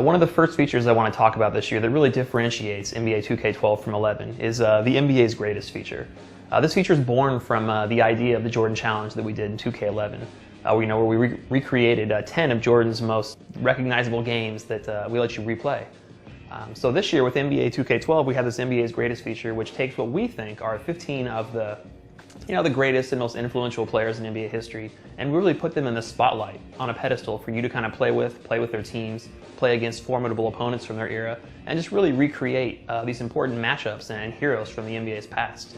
One of the first features I want to talk about this year that really differentiates NBA 2K12 from 11 is the NBA's Greatest feature. This feature is born from the idea of the Jordan Challenge that we did in 2K11, where we recreated 10 of Jordan's most recognizable games that we let you replay. So this year with NBA 2K12, we have this NBA's Greatest feature, which takes what we think are 15 of the greatest and most influential players in NBA history, and we really put them in the spotlight on a pedestal for you to kind of play with their teams, play against formidable opponents from their era, and just really recreate these important matchups and heroes from the NBA's past.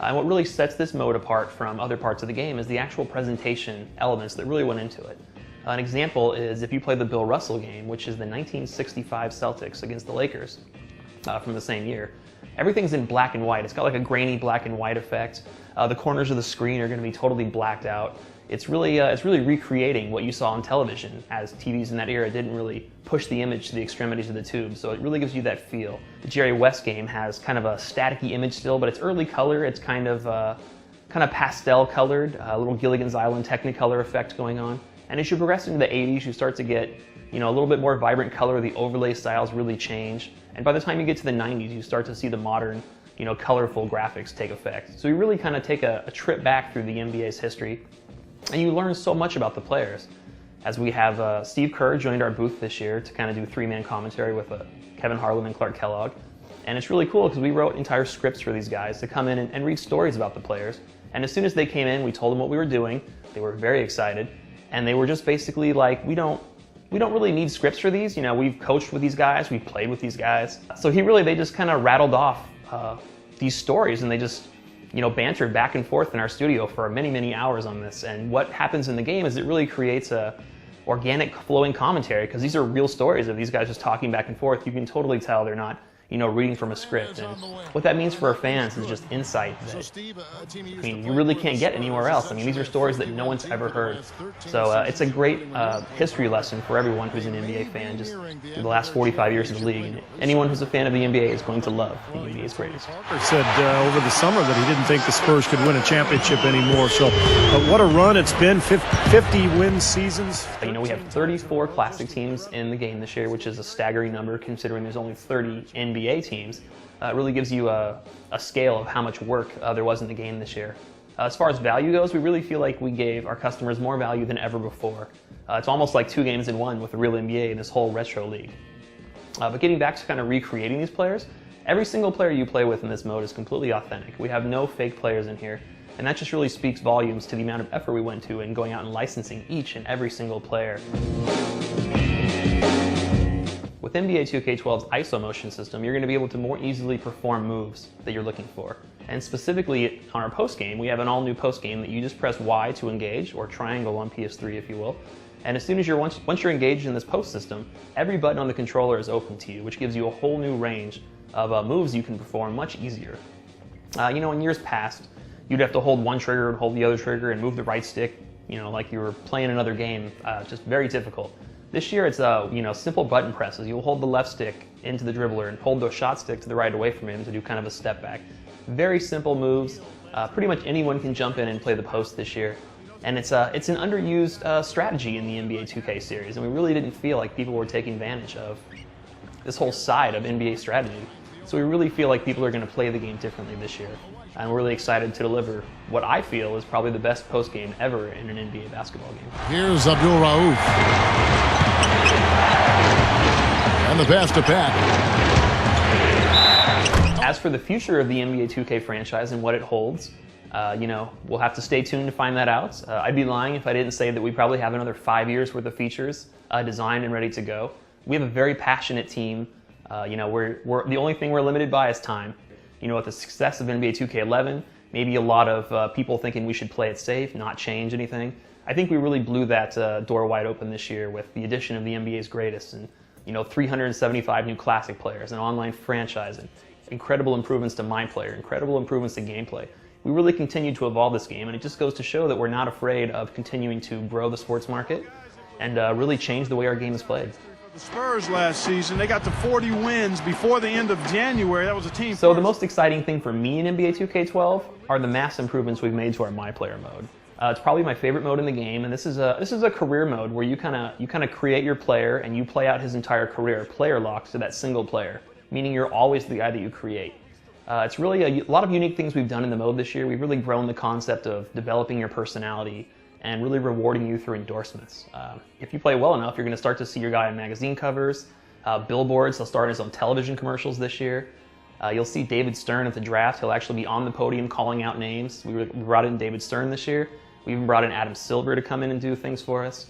And what really sets this mode apart from other parts of the game is the actual presentation elements that really went into it. An example is if you play the Bill Russell game, which is the 1965 Celtics against the Lakers from the same year. Everything's in black and white. It's got like a grainy black and white effect. The corners of the screen are going to be totally blacked out. It's really recreating what you saw on television, as TVs in that era didn't really push the image to the extremities of the tube. So it really gives you that feel. The Jerry West game has kind of a staticky image still, but it's early color. It's kind of pastel colored, a little Gilligan's Island Technicolor effect going on. And as you progress into the 80s, you start to get a little bit more vibrant color. The overlay styles really change. And by the time you get to the 90s, you start to see the modern, colorful graphics take effect. So you really kind of take a trip back through the NBA's history, and you learn so much about the players. As we have Steve Kerr joined our booth this year to kind of do three-man commentary with Kevin Harlan and Clark Kellogg. And it's really cool because we wrote entire scripts for these guys to come in and read stories about the players. And as soon as they came in, we told them what we were doing. They were very excited. And they were just basically like, we don't really need scripts for these. We've coached with these guys, we've played with these guys. So they just kind of rattled off these stories, and they just, bantered back and forth in our studio for many, many hours on this. And what happens in the game is it really creates a organic flowing commentary, because these are real stories of these guys just talking back and forth. You can totally tell they're not reading from a script. And what that means for our fans is just insight that, you really can't get anywhere else. These are stories that no one's ever heard. So it's a great history lesson for everyone who's an NBA fan, just through the last 45 years of the league. And anyone who's a fan of the NBA is going to love the NBA's Greatest. Parker said over the summer that he didn't think the Spurs could win a championship anymore. So what a run it's been, 50 win seasons. We have 34 classic teams in the game this year, which is a staggering number considering there's only 30 NBA teams. It really gives you a scale of how much work there was in the game this year. As far as value goes, we really feel like we gave our customers more value than ever before. It's almost like 2 games in 1 with the real NBA and this whole retro league. But getting back to kind of recreating these players, every single player you play with in this mode is completely authentic. We have no fake players in here, and that just really speaks volumes to the amount of effort we went to in going out and licensing each and every single player. With NBA 2K12's ISO motion system, you're going to be able to more easily perform moves that you're looking for. And specifically on our post game, we have an all-new post game that you just press Y to engage, or triangle on PS3 if you will. And as soon as once you're engaged in this post system, every button on the controller is open to you, which gives you a whole new range of moves you can perform much easier. In years past, you'd have to hold one trigger and hold the other trigger and move the right stick, like you were playing another game. Just very difficult. This year it's simple button presses. You'll hold the left stick into the dribbler and hold the shot stick to the right away from him to do kind of a step back. Very simple moves. Pretty much anyone can jump in and play the post this year. And it's an underused strategy in the NBA 2K series, and we really didn't feel like people were taking advantage of this whole side of NBA strategy. So we really feel like people are going to play the game differently this year. And we're really excited to deliver what I feel is probably the best post game ever in an NBA basketball game. Here's Abdul Rauf. And the pass to Pat. As for the future of the NBA 2K franchise and what it holds, we'll have to stay tuned to find that out. I'd be lying if I didn't say that we probably have another 5 years worth of features designed and ready to go. We have a very passionate team. We're the only thing we're limited by is time. With the success of NBA 2K11, maybe a lot of people thinking we should play it safe, not change anything. I think we really blew that door wide open this year with the addition of the NBA's Greatest and 375 new classic players, an online franchise, and incredible improvements to My Player, incredible improvements to gameplay. We really continue to evolve this game, and it just goes to show that we're not afraid of continuing to grow the sports market and really change the way our game is played. The Spurs last season, they got to 40 wins before the end of January. That was a team. So the most exciting thing for me in NBA 2K12 are the mass improvements we've made to our My Player mode. It's probably my favorite mode in the game, and this is a career mode where you kind of create your player and you play out his entire career. Player locks to that single player, meaning you're always the guy that you create. It's really a lot of unique things we've done in the mode this year. We've really grown the concept of developing your personality and really rewarding you through endorsements. If you play well enough, you're going to start to see your guy on magazine covers, billboards. He'll start his own television commercials this year. You'll see David Stern at the draft. He'll actually be on the podium calling out names. We brought in David Stern this year. We even brought in Adam Silver to come in and do things for us.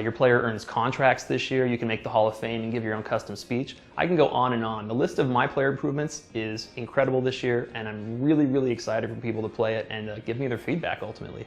Your player earns contracts this year. You can make the Hall of Fame and give your own custom speech. I can go on and on. The list of my player improvements is incredible this year, and I'm really, really excited for people to play it and give me their feedback ultimately.